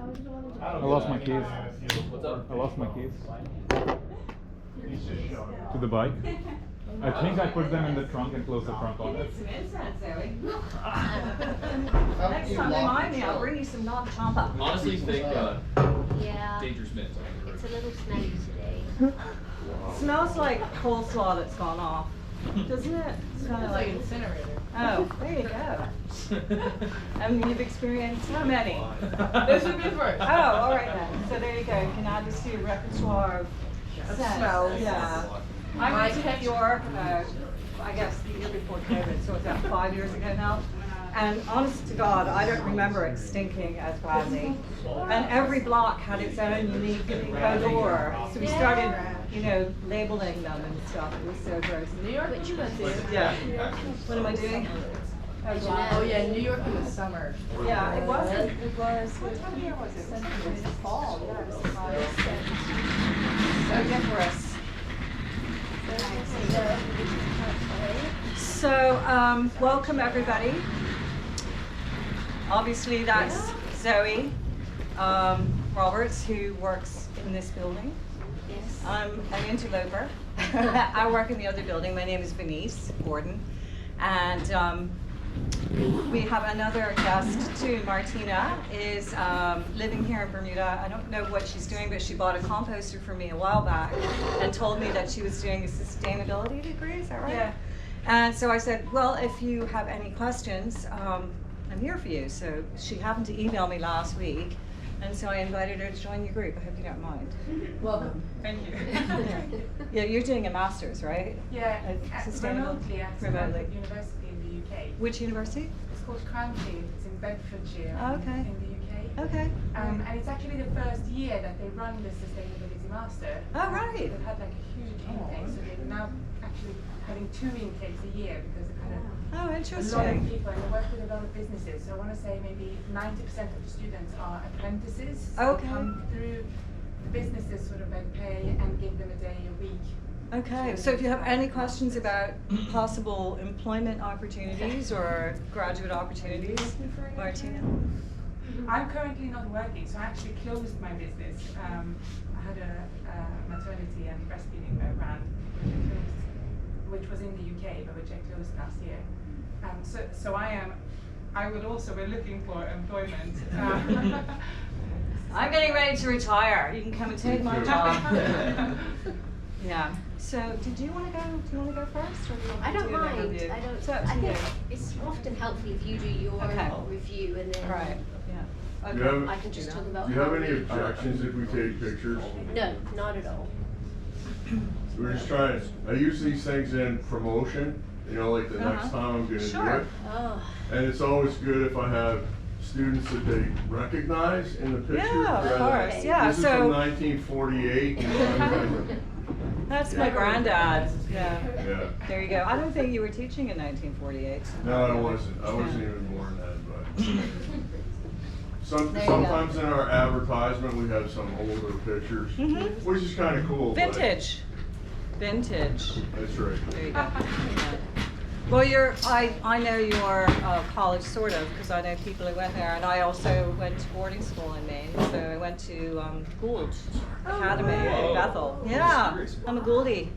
I lost my keys. What's up? I lost my keys. To the bike. I think I put them in the trunk and closed the trunk on it. Some incense, Zoe. Next time remind me, I'll bring you some non-champa. Honestly, think Yeah, dangerous mints. it's a little smelly today. Smells like coleslaw that's gone off, doesn't it? It's kind of like Incinerator. Oh, there you go. And you've experienced how many? This would be first. Oh, all right then. So there you go. You can add this to your repertoire of scents. smells. Yeah. I went to New York, I guess the year before COVID, so it's about 5 years ago now. And honest to God, I don't remember it stinking as badly. And every block had its own unique odor. So we started, labeling them and stuff. It was so gross. New York, which you went to? Yeah. What am I doing? Oh yeah, New York in the summer. Yeah, it wasn't. It was. What time of year was it? It was fall. Yeah, it was so different. So, welcome everybody. Obviously, that's Zoe Roberts, who works in this building. Yes. I'm an interloper. I work in the other building. My name is Venice Gordon, and we have another guest too. Martina is living here in Bermuda. I don't know what she's doing, but she bought a composter for me a while back and told me that she was doing a sustainability degree. Is that right? Yeah. And so I said, well, if you have any questions, I'm here for you. So she happened to email me last week, and so I invited her to join your group. I hope you don't mind. Welcome. Thank you. Yeah, you're doing a master's, right? Yeah, Sustainable remotely at remotely. University in the UK. Which university? It's called Cranfield. It's in Bedfordshire Okay. in the UK. Okay. And it's actually the first year that they run the Sustainability Master. Oh, right. They've had like a huge intake, so they're now actually having 2 intakes a year because they're kind of Oh, a lot of interesting. people, and they work with a lot of businesses. So I want to say maybe 90% of the students are apprentices. So Okay. they come through the businesses sort of like pay and give them a day a week. Okay, so if you have any questions about possible employment opportunities or graduate opportunities, Martina? I'm currently not working, so I actually closed my business. I had a maternity and breastfeeding brand, which was in the UK, but which I closed last year. We're looking for employment. I'm getting ready to retire. You can come and take my job. Yeah. So, did you want to go? Do you want to go first, or do you want I to don't do an mind. overview? I don't. So I it's up to think you. it's often helpful if you do your Okay. review and then Right. Yeah. Do you have, I can just talk about. do you have how any we- objections if we take pictures? No, not at all. We're just trying, I use these things in promotion, like the next time I'm gonna do Sure. it. Oh, And it's always good if I have students that they recognize in the picture. Yeah, of rather- course. Yeah. This is from So 1948. that's my Yeah. granddad. Yeah. Yeah. There you go. I don't think you were teaching in 1948. so- No, I wasn't. I wasn't even born then, but. There you go. Sometimes in our advertisement, we have some older pictures, Mhm. which is kind of cool. but- Vintage. Vintage. That's right. There you go. Yeah. Well, I know your college sort of, because I know people who went there, and I also went to boarding school in Maine, so I went to Gould Academy in Bethel. Yeah, I'm a Gouldie.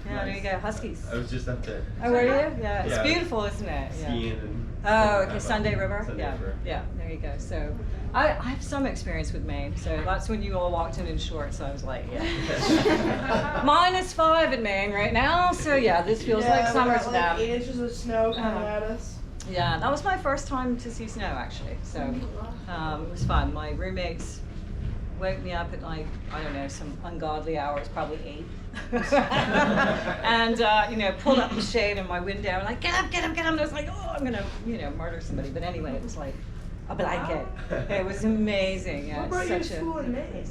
Yeah, there you go, Huskies. I was just up there. Oh, were you? Yeah, it's Yeah. beautiful, isn't it? Yeah. Skiing and. Oh, okay, Sunday River? Sunday Yeah, River. yeah, there you go. So I have some experience with Maine, so that's when you all walked in shorts, I was like, yeah. -5 in Maine right now, so yeah, this feels like summer to them. 8 inches of snow coming Uh-huh. at us. Yeah, that was my first time to see snow actually, so it was fun. My roommates woke me up at like, I don't know, some ungodly hours, probably 8. And pulled up the shade in my window and like, get up, get up, get up. And I was like, oh, I'm gonna, murder somebody. But anyway, it was like a blanket. It was amazing. Yeah, What brought it's you to such school in Maine?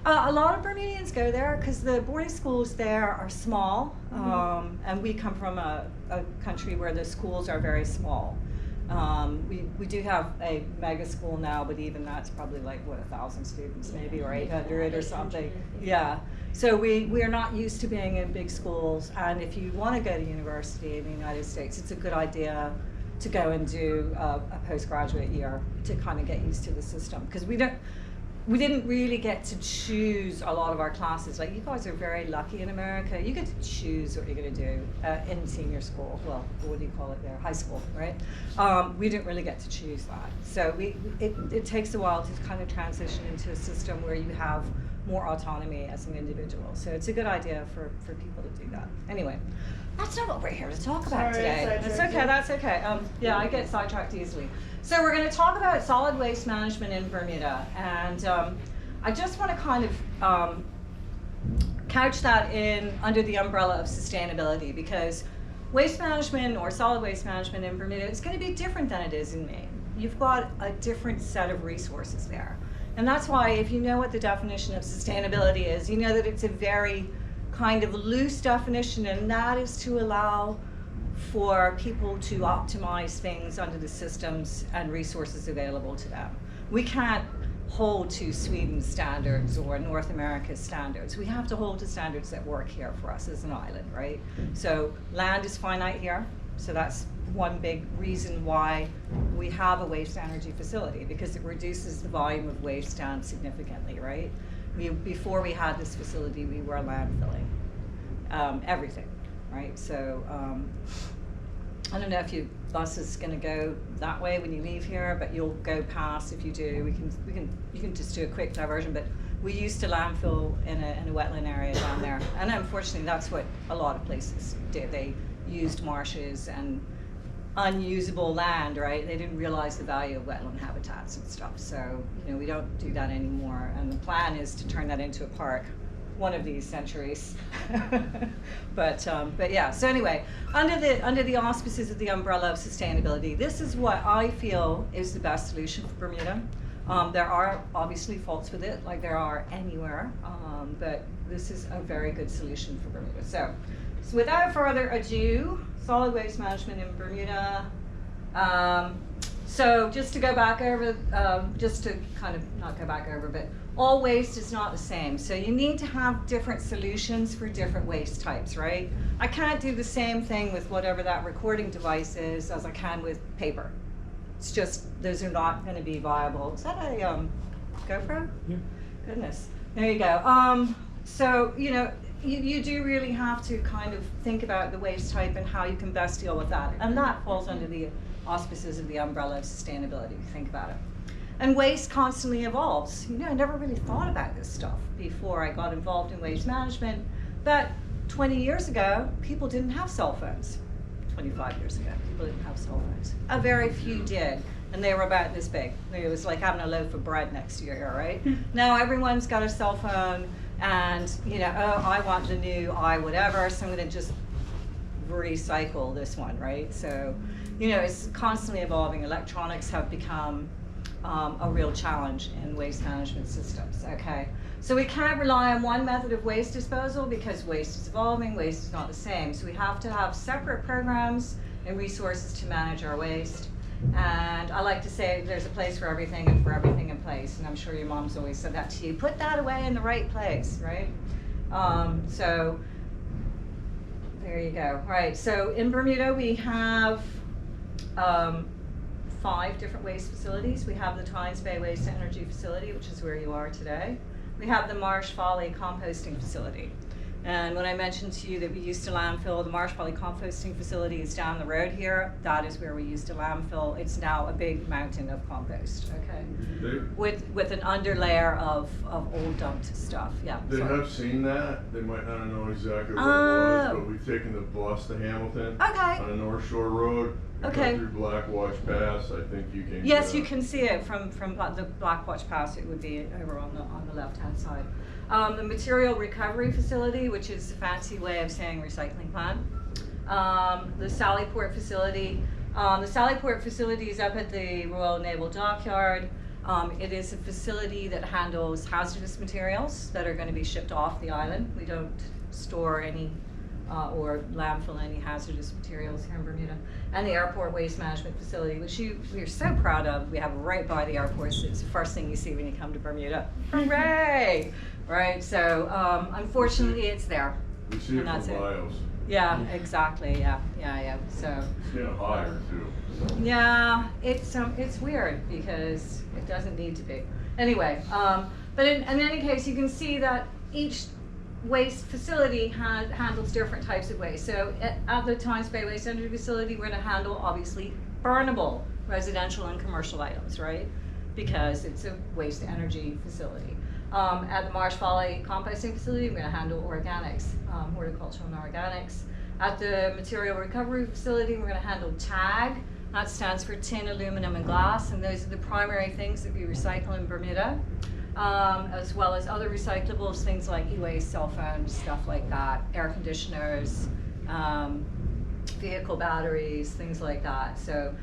a lot of Bermudians go there because the boarding schools there are small, and we come from a country where the schools are very small. We do have a mega school now, but even that's probably like 1,000 students maybe, or 800 or something. Yeah. So we are not used to being in big schools, and if you want to go to university in the United States, it's a good idea to go and do a postgraduate year to kind of get used to the system, because we don't. we didn't really get to choose a lot of our classes. Like, you guys are very lucky in America. You get to choose what you're going to do in senior school. Well, what do you call it there? High school, right? We didn't really get to choose that. So it takes a while to kind of transition into a system where you have more autonomy as an individual. So it's a good idea for people to do that. Anyway, that's not what we're here to talk about Sorry, today. That's okay, that's okay. Yeah, I get sidetracked easily. So we're going to talk about solid waste management in Bermuda. And I just want to kind of couch that under the umbrella of sustainability, because waste management or solid waste management in Bermuda is going to be different than it is in Maine. You've got a different set of resources there. And that's why, if you know what the definition of sustainability is, you know that it's a very kind of loose definition, and that is to allow for people to optimize things under the systems and resources available to them. We can't hold to Sweden's standards or North America's standards. We have to hold to standards that work here for us as an island, right? So land is finite here, so that's one big reason why we have a waste energy facility, because it reduces the volume of waste down significantly, right? Before we had this facility, we were landfilling everything, right? So I don't know if your bus is going to go that way when you leave here, but you'll go past. If you do, you can just do a quick diversion. But we used to landfill in a wetland area down there, and unfortunately, that's what a lot of places did. They used marshes and unusable land, right? They didn't realize the value of wetland habitats and stuff. So, we don't do that anymore. And the plan is to turn that into a park one of these centuries. but yeah, so anyway, under the auspices of the umbrella of sustainability, this is what I feel is the best solution for Bermuda. There are obviously faults with it, like there are anywhere, but this is a very good solution for Bermuda. So without further ado, solid waste management in Bermuda. So just to go back over, just to kind of not go back over, but all waste is not the same. So you need to have different solutions for different waste types, right? I can't do the same thing with whatever that recording device is as I can with paper. It's just, those are not going to be viable. Is that a GoPro? Yeah. Goodness. There you go. So, you do really have to kind of think about the waste type and how you can best deal with that. And that falls under the auspices of the umbrella of sustainability, if you think about it. And waste constantly evolves. I never really thought about this stuff before I got involved in waste management. But 20 years ago, people didn't have cell phones. 25 years ago, people didn't have cell phones. A very few did, and they were about this big. It was like having a loaf of bread next to your ear, right? Now everyone's got a cell phone, and oh, I want the new whatever, so I'm going to just recycle this one, right? So, it's constantly evolving. Electronics have become a real challenge in waste management systems, okay? So we can't rely on one method of waste disposal because waste is evolving, waste is not the same. So we have to have separate programs and resources to manage our waste. And I like to say there's a place for everything and for everything in place. And I'm sure your mom's always said that to you. Put that away in the right place, right? So there you go. All right, so in Bermuda we have 5 different waste facilities. We have the Tynes Bay Waste Energy Facility, which is where you are today. We have the Marsh Folly Composting Facility. And when I mentioned to you that we used to landfill, the Marsh Folly Composting Facility is down the road here. That is where we used to landfill. It's now a big mountain of compost, okay? With an underlayer of old dumped stuff, yeah. They sorry. have seen that. They might not know exactly what it was, but we've taken the bus to Hamilton Okay. on the North Shore Road. Okay. Go through Blackwatch Pass. I think you can. Yes, you can see it from the Blackwatch Pass. It would be over on the left-hand side. The Material Recovery Facility, which is a fancy way of saying recycling plant. The Sallyport Facility. The Sallyport Facility is up at the Royal Naval Dockyard. It is a facility that handles hazardous materials that are going to be shipped off the island. We don't store any or landfill any hazardous materials here in Bermuda. And the Airport Waste Management Facility, which we're so proud of. We have right by the airport. So it's the first thing you see when you come to Bermuda. Hooray! Right, so unfortunately it's there. We see it And from that's it. miles. Yeah, exactly, yeah. So, It's getting higher too. yeah, it's weird because it doesn't need to be. Anyway, but in any case, you can see that each waste facility handles different types of waste. So at the Times Bay Waste Energy Facility, we're going to handle obviously burnable residential and commercial items, right? Because it's a waste energy facility. At the Marsh Valley Composting Facility, we're going to handle organics, horticultural and organics. At the Material Recovery Facility, we're going to handle TAG. That stands for tin, aluminum, and glass, and those are the primary things that we recycle in Bermuda, as well as other recyclables, things like e-waste, cell phones, stuff like that, air conditioners, vehicle batteries, things like that. So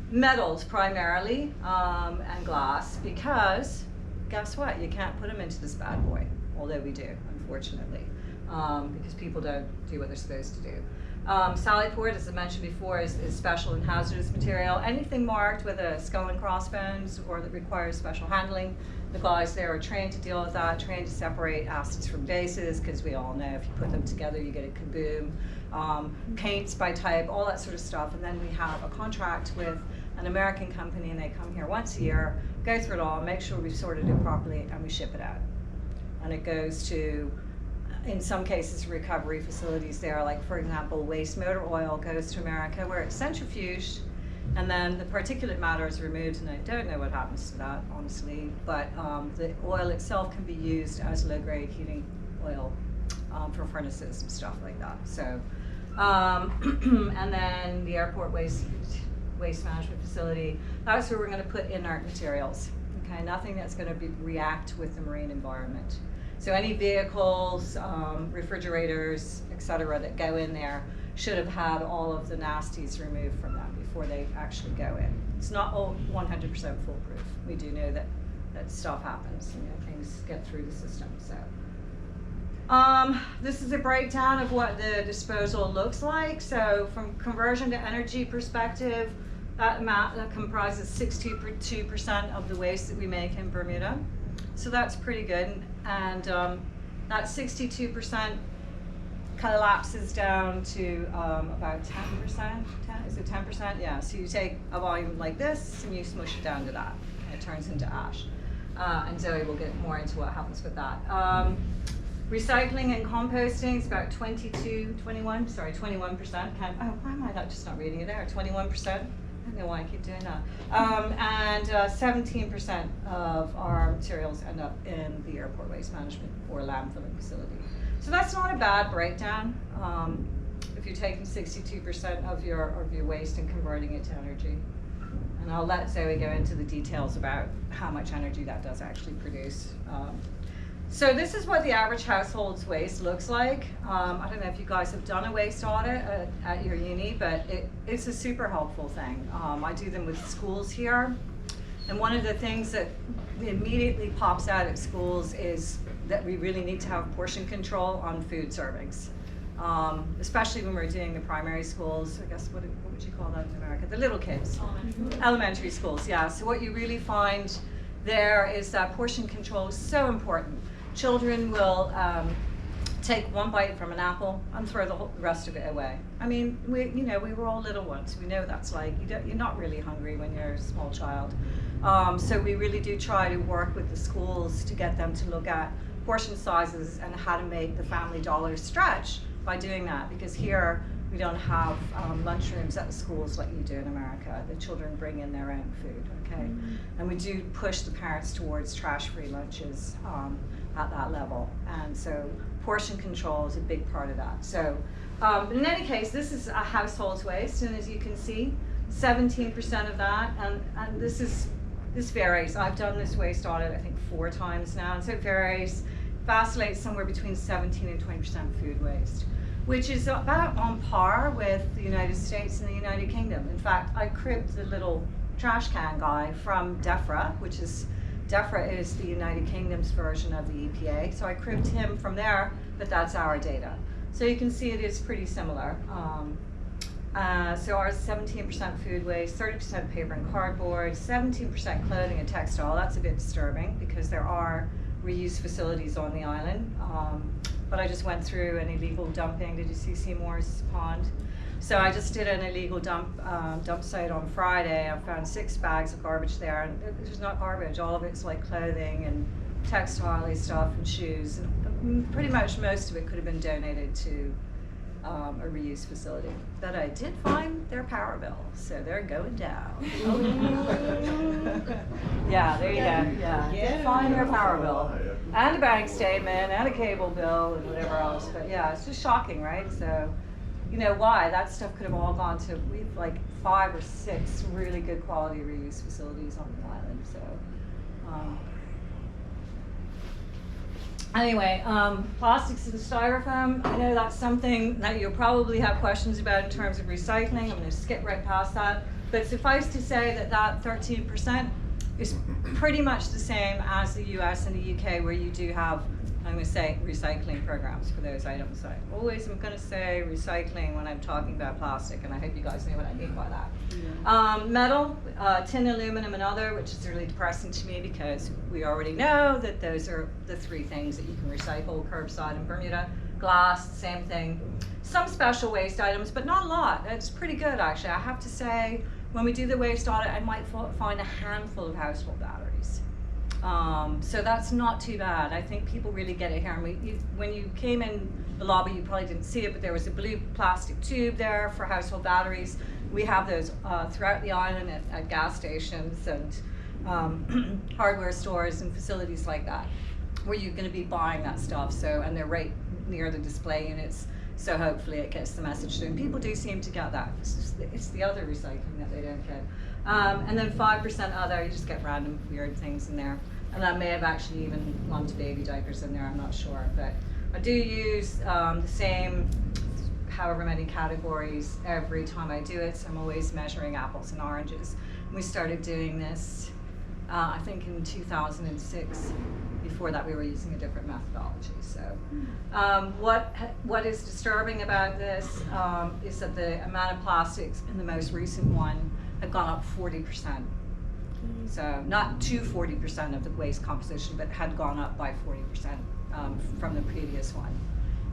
metals primarily, and glass, because guess what? You can't put them into this bad boy, although we do, unfortunately, because people don't do what they're supposed to do. Sallyport, as I mentioned before, is special and hazardous material. Anything marked with a skull and crossbones or that requires special handling, the guys there are trained to deal with that, trained to separate acids from bases, because we all know if you put them together you get a kaboom. Paints by type, all that sort of stuff. And then we have a contract with an American company, and they come here once a year, go through it all, make sure we've sorted it properly, and we ship it out. And it goes to, in some cases, recovery facilities there, like for example, waste motor oil goes to America where it's centrifuged, and then the particulate matter is removed, and I don't know what happens to that, honestly, but the oil itself can be used as low-grade heating oil for furnaces and stuff like that. So, and then the airport waste management facility, that's where we're going to put inert materials, okay? Nothing that's going to react with the marine environment. So any vehicles, refrigerators, et cetera, that go in there should have had all of the nasties removed from them before they actually go in. It's not all 100% foolproof. We do know that stuff happens, you know, things get through the system. So this is a breakdown of what the disposal looks like. So from conversion to energy perspective, that comprises 62% of the waste that we make in Bermuda. So that's pretty good. And that 62% collapses down to about 10%. Is it 10%? Yeah. So you take a volume like this and you smush it down to that, and it turns into ash. And Zoe will get more into what happens with that. Recycling and composting is about 21%. Why am I just not reading it there? 21%. I don't know why I keep doing that. And 17% of our materials end up in the airport waste management or landfilling facility. So that's not a bad breakdown if you're taking 62% of your waste and converting it to energy. And I'll let Zoe go into the details about how much energy that does actually produce. So this is what the average household's waste looks like. I don't know if you guys have done a waste audit at your uni, but it's a super helpful thing. I do them with schools here. And one of the things that immediately pops out at schools is that we really need to have portion control on food servings. Especially when we're doing the primary schools. I guess, what would you call that in America? The little kids. Elementary schools, yeah. So what you really find there is that portion control is so important. Children will take one bite from an apple and throw the rest of it away. I mean, we were all little ones. We know that's like, you're not really hungry when you're a small child. So we really do try to work with the schools to get them to look at portion sizes and how to make the family dollars stretch by doing that. Because here, we don't have lunchrooms at the schools like you do in America. The children bring in their own food, okay? Mm-hmm. And we do push the parents towards trash-free lunches at that level. And so portion control is a big part of that. So in any case, this is a household's waste, and as you can see, 17% of that, and this varies. I've done this waste audit, I think, 4 times now, and so it varies, vacillates somewhere between 17 and 20% food waste, which is about on par with the United States and the United Kingdom. In fact, I cribbed the little trash can guy from DEFRA, DEFRA is the United Kingdom's version of the EPA. So I cribbed him from there, but that's our data. So you can see it is pretty similar. So ours is 17% food waste, 30% paper and cardboard, 17% clothing and textile. That's a bit disturbing because there are reuse facilities on the island. But I just went through an illegal dumping. Did you see Seymour's Pond? So I just did an illegal dump site on Friday. I found 6 bags of garbage there, and it's not garbage. All of it's like clothing and textile stuff and shoes, and pretty much most of it could have been donated to a reuse facility. But I did find their power bill, so they're going down. Yeah, there you go. Yeah, did find their power bill, and a bank statement, and a cable bill, and whatever else. But yeah, it's just shocking, right? So, you know why? That stuff could have all gone to, we've like 5 or 6 really good quality reuse facilities on the island. So. Anyway, plastics and styrofoam, I know that's something that you'll probably have questions about in terms of recycling. I'm going to skip right past that. But suffice to say that that 13% is pretty much the same as the US and the UK, where you do have, I'm going to say, recycling programs for those items. I always am going to say recycling when I'm talking about plastic, and I hope you guys know what I mean by that. Yeah. Metal, tin, aluminum, and other, which is really depressing to me because we already know that those are the 3 things that you can recycle curbside in Bermuda. Glass, same thing. Some special waste items, but not a lot. It's pretty good, actually. I have to say, when we do the waste audit, I might find a handful of household batteries. So that's not too bad. I think people really get it here. And when you came in the lobby, you probably didn't see it, but there was a blue plastic tube there for household batteries. We have those throughout the island at gas stations and hardware stores and facilities like that, where you're going to be buying that stuff. So, and they're right near the display units. So hopefully it gets the message through. And people do seem to get that. It's the other recycling that they don't get. And then 5% other, you just get random weird things in there. And I may have actually even lumped baby diapers in there, I'm not sure. But I do use the same however many categories every time I do it. So I'm always measuring apples and oranges. We started doing this, I think in 2006. Before that we were using a different methodology. So what is disturbing about this is that the amount of plastics in the most recent one had gone up 40%. So not to 40% of the waste composition, but had gone up by 40% from the previous one.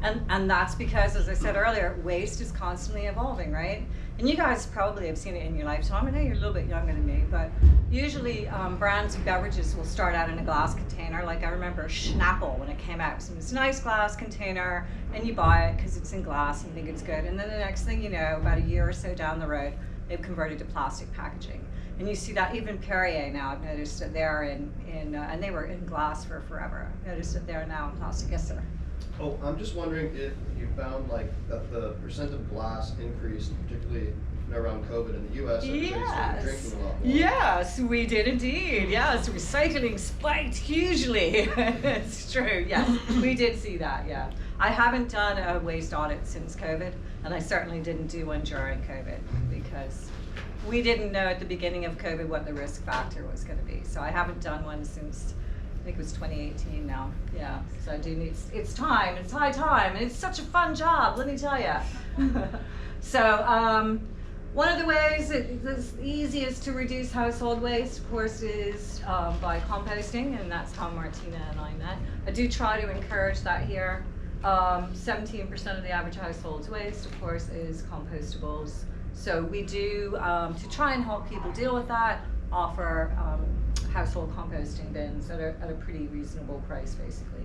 And that's because, as I said earlier, waste is constantly evolving, right? And you guys probably have seen it in your lifetime. I know you're a little bit younger than me, but usually brands of beverages will start out in a glass container. Like I remember Schnapple when it came out. So it's a nice glass container, and you buy it because it's in glass and you think it's good. And then the next thing you know, about a year or so down the road, they've converted to plastic packaging. And you see that even Perrier now, I've noticed that they're and they were in glass for forever. I've noticed that they're now in plastic. Yes, sir. Oh, I'm just wondering if you found like that the percent of glass increased, particularly around COVID in the US. Everybody started drinking a lot more. Yes, we did indeed. Yes, recycling spiked hugely. It's true. Yes, we did see that. Yeah, I haven't done a waste audit since COVID, and I certainly didn't do one during COVID because we didn't know at the beginning of COVID what the risk factor was going to be. So I haven't done one since, I think it was 2018 now. Yeah, so I do need, it's time, it's high time, and it's such a fun job, let me tell you. So one of the ways that's easiest to reduce household waste, of course, is by composting, and that's how Martina and I met. I do try to encourage that here. 17% of the average household's waste, of course, is compostables. So we do, to try and help people deal with that, offer household composting bins at a pretty reasonable price, basically.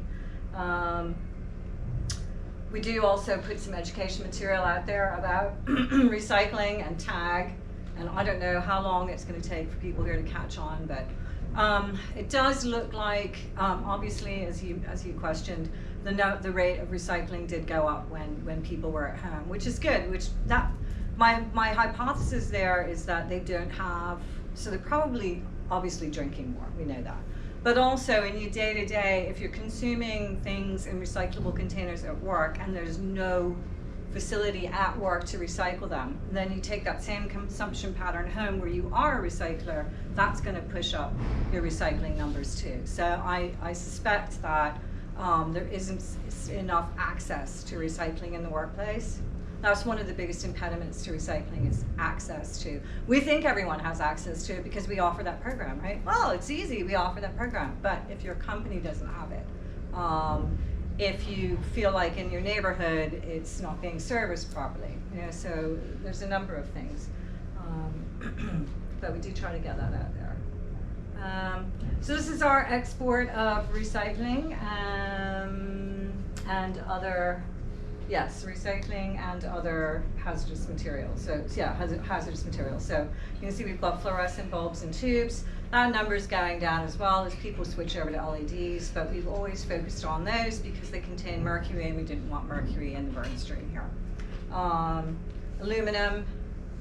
We do also put some education material out there about recycling and tag, and I don't know how long it's going to take for people here to catch on, but it does look like, obviously, as you questioned, the rate of recycling did go up when people were at home, which is good. My hypothesis there is that they don't have, so they're probably obviously drinking more, we know that. But also in your day-to-day, if you're consuming things in recyclable containers at work and there's no facility at work to recycle them, then you take that same consumption pattern home where you are a recycler, that's going to push up your recycling numbers too. So I suspect that there isn't enough access to recycling in the workplace. That's one of the biggest impediments to recycling is access to. We think everyone has access to it because we offer that program, right? Well, it's easy, we offer that program. But if your company doesn't have it, if you feel like in your neighborhood it's not being serviced properly. You know, so there's a number of things. But we do try to get that out there. So this is our export of recycling and other, yes, recycling and other hazardous materials. So yeah, hazardous materials. So you can see we've got fluorescent bulbs and tubes. That number is going down as well as people switch over to LEDs, but we've always focused on those because they contain mercury and we didn't want mercury in the burn stream here. Aluminum,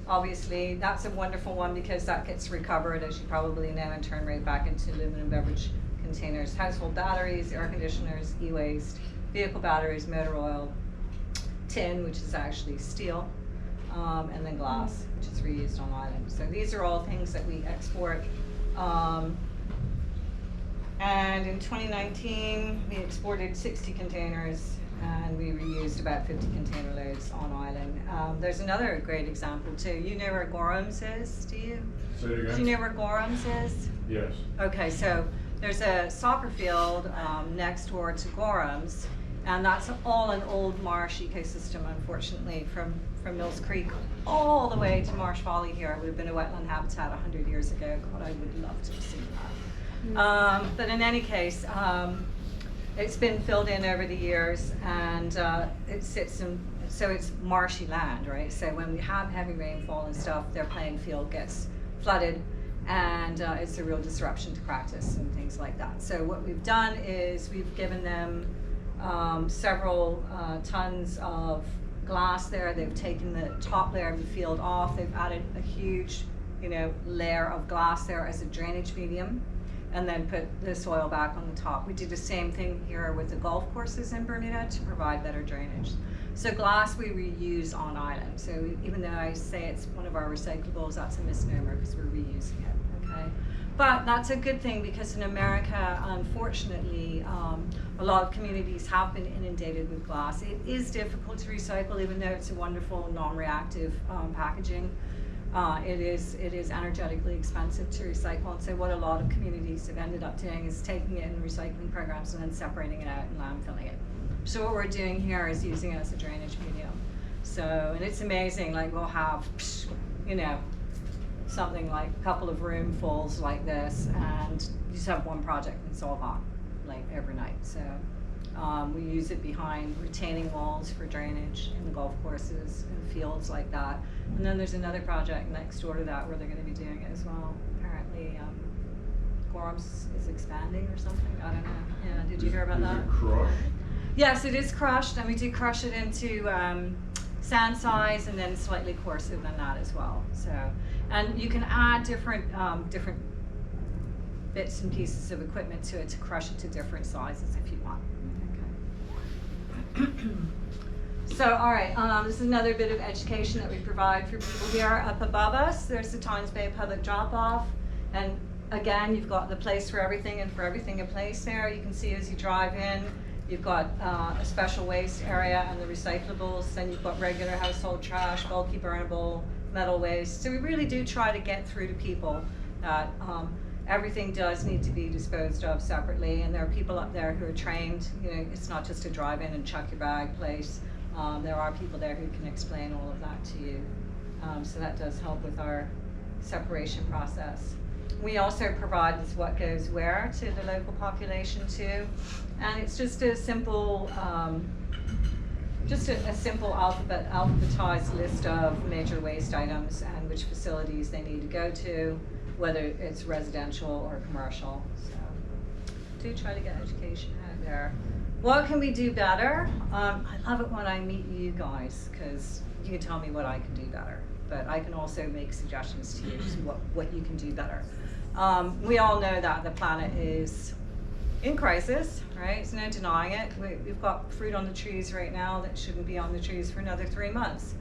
obviously, that's a wonderful one because that gets recovered, as you probably know, and turned right back into aluminum beverage containers. Household batteries, air conditioners, e-waste, vehicle batteries, motor oil, tin, which is actually steel, and then glass, which is reused on island. So these are all things that we export. And in 2019, we exported 60 containers and we reused about 50 container loads on island. There's another great example too. You know where Gorham's is, do you? Say it again? Do you know where Gorham's is? Yes. Okay, so there's a soccer field next door to Gorham's, and that's all an old marsh ecosystem, unfortunately, from Mills Creek all the way to Marsh Valley here. It would have been a wetland habitat 100 years ago. God, I would love to have seen that. But in any case, it's been filled in over the years, and it sits in, so it's marshy land, right? So when we have heavy rainfall and stuff, their playing field gets flooded, and it's a real disruption to practice and things like that. So what we've done is we've given them several tons of glass there. They've taken the top layer of the field off. They've added a huge, layer of glass there as a drainage medium, and then put the soil back on the top. We do the same thing here with the golf courses in Bermuda to provide better drainage. So glass we reuse on island. So even though I say it's one of our recyclables, that's a misnomer because we're reusing it, okay? But that's a good thing because in America, unfortunately, a lot of communities have been inundated with glass. It is difficult to recycle, even though it's a wonderful non-reactive packaging. It is energetically expensive to recycle, and so what a lot of communities have ended up doing is taking it in recycling programs and then separating it out and landfilling it. So what we're doing here is using it as a drainage medium. So, and it's amazing, like we'll have, something like a couple of roomfuls like this, and you just have one project and it's all gone, like overnight. So we use it behind retaining walls for drainage in the golf courses and fields like that. And then there's another project next door to that where they're going to be doing it as well. Apparently, Gorham's is expanding or something. I don't know. Yeah, did you hear about that? Is it crushed? Yes, it is crushed, and we do crush it into sand size and then slightly coarser than that as well. So, and you can add different bits and pieces of equipment to it to crush it to different sizes if you want. Okay. So, all right, this is another bit of education that we provide for people here. Up above us, there's the Tynes Bay Public Drop-Off, and again, you've got the place for everything and for everything a place there. You can see as you drive in, you've got a special waste area and the recyclables, then you've got regular household trash, bulky burnable, metal waste. So we really do try to get through to people that everything does need to be disposed of separately, and there are people up there who are trained. It's not just a drive in and chuck your bag place. There are people there who can explain all of that to you. So that does help with our separation process. We also provide this what goes where to the local population too. And it's just a simple, alphabetized list of major waste items and which facilities they need to go to, whether it's residential or commercial. So do try to get education out there. What can we do better? I love it when I meet you guys because you can tell me what I can do better, but I can also make suggestions to you as to what you can do better. We all know that the planet is in crisis, right? There's no denying it. We've got fruit on the trees right now that shouldn't be on the trees for another 3 months,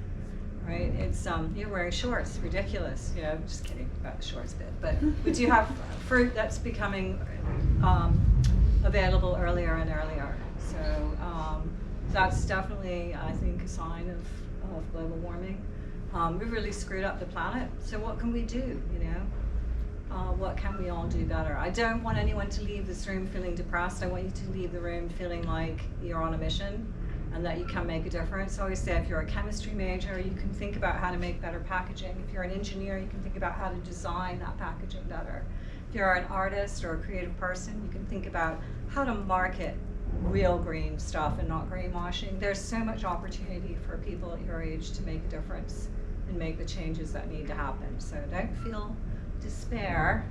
right? It's you're wearing shorts, ridiculous. Just kidding about the shorts bit, but we do have fruit that's becoming available earlier and earlier. So that's definitely, I think, a sign of global warming. We've really screwed up the planet. So what can we do? what can we all do better? I don't want anyone to leave this room feeling depressed. I want you to leave the room feeling like you're on a mission and that you can make a difference. I always say if you're a chemistry major, you can think about how to make better packaging. If you're an engineer, you can think about how to design that packaging better. If you're an artist or a creative person, you can think about how to market real green stuff and not greenwashing. There's so much opportunity for people at your age to make a difference and make the changes that need to happen. So don't feel despair.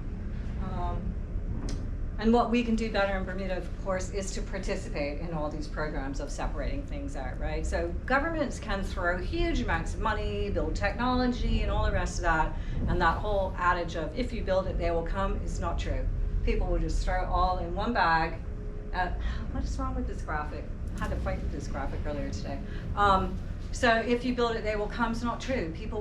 And what we can do better in Bermuda, of course, is to participate in all these programs of separating things out, right? So governments can throw huge amounts of money, build technology, and all the rest of that. And that whole adage of, if you build it, they will come, is not true. People will just throw it all in one bag. What is wrong with this graphic? I had to fight with this graphic earlier today. So if you build it, they will come is not true. People